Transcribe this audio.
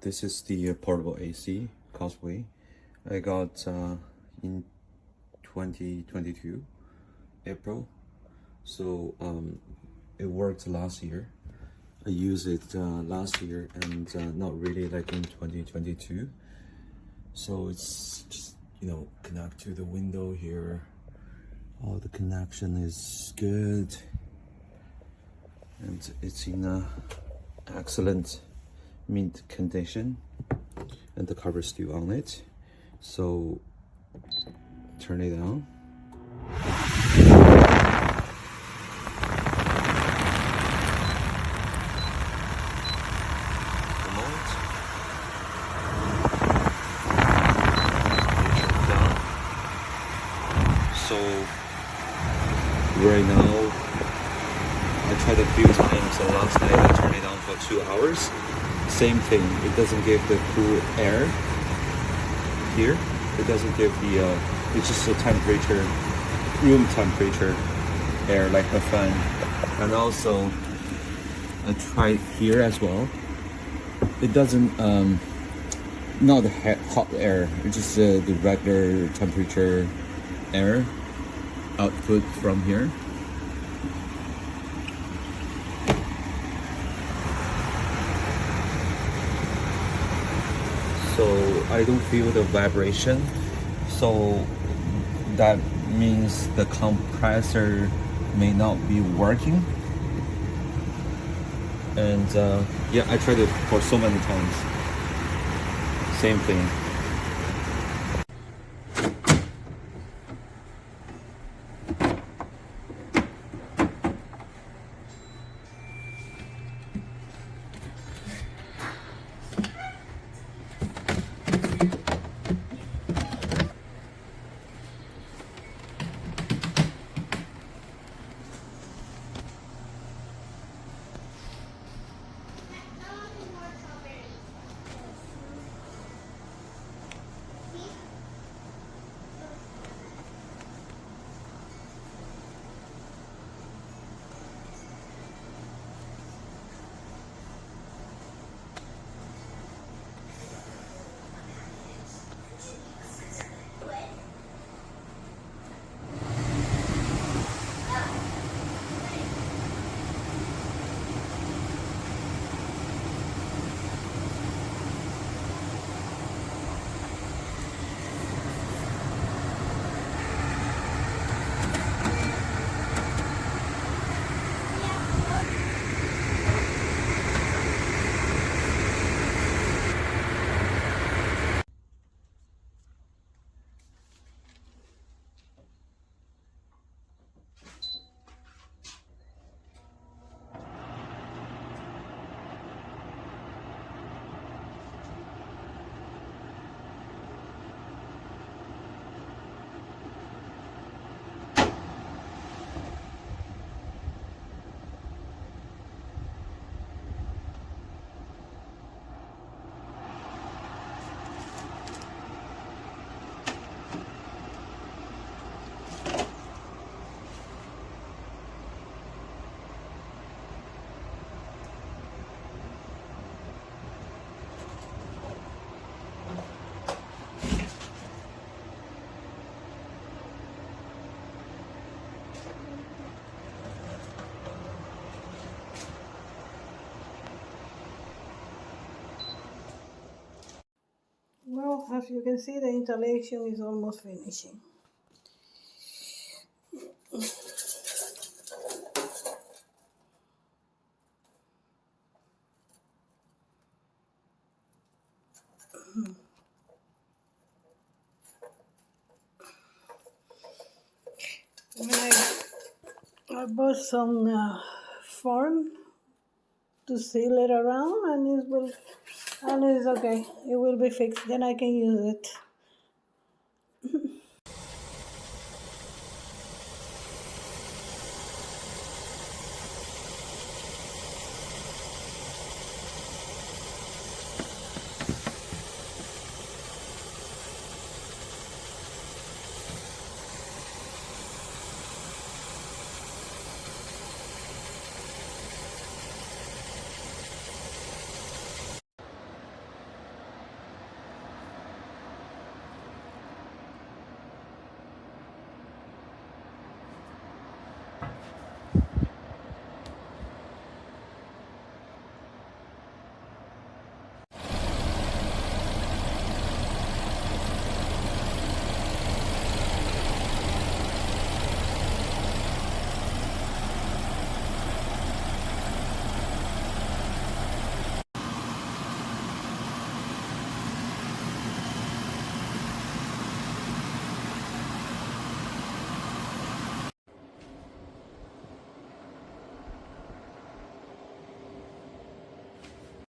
This is the portable AC COSTWAY. I got in 2022 April. So it worked last year. I used it last year and not really like in 2022. So it's just, you know, connect to the window here. Oh, the connection is good. And it's in excellent mint condition. And the cover is still on it. So turn it on. So right now I tried a few times, and last night I turned it on for 2 hours. Same thing, it doesn't give the cool air here. It doesn't give the it's just a temperature, room temperature air, like a fan. And also I tried here as well. It doesn't not the hot air, it's just the regular temperature air output from here. So I don't feel the vibration, so that means the compressor may not be working. And yeah, I tried it for so many times, same thing. Well, as you can see, the installation is almost finishing. I bought some foam to seal it around, and it's okay. It will be fixed. Then I can use it.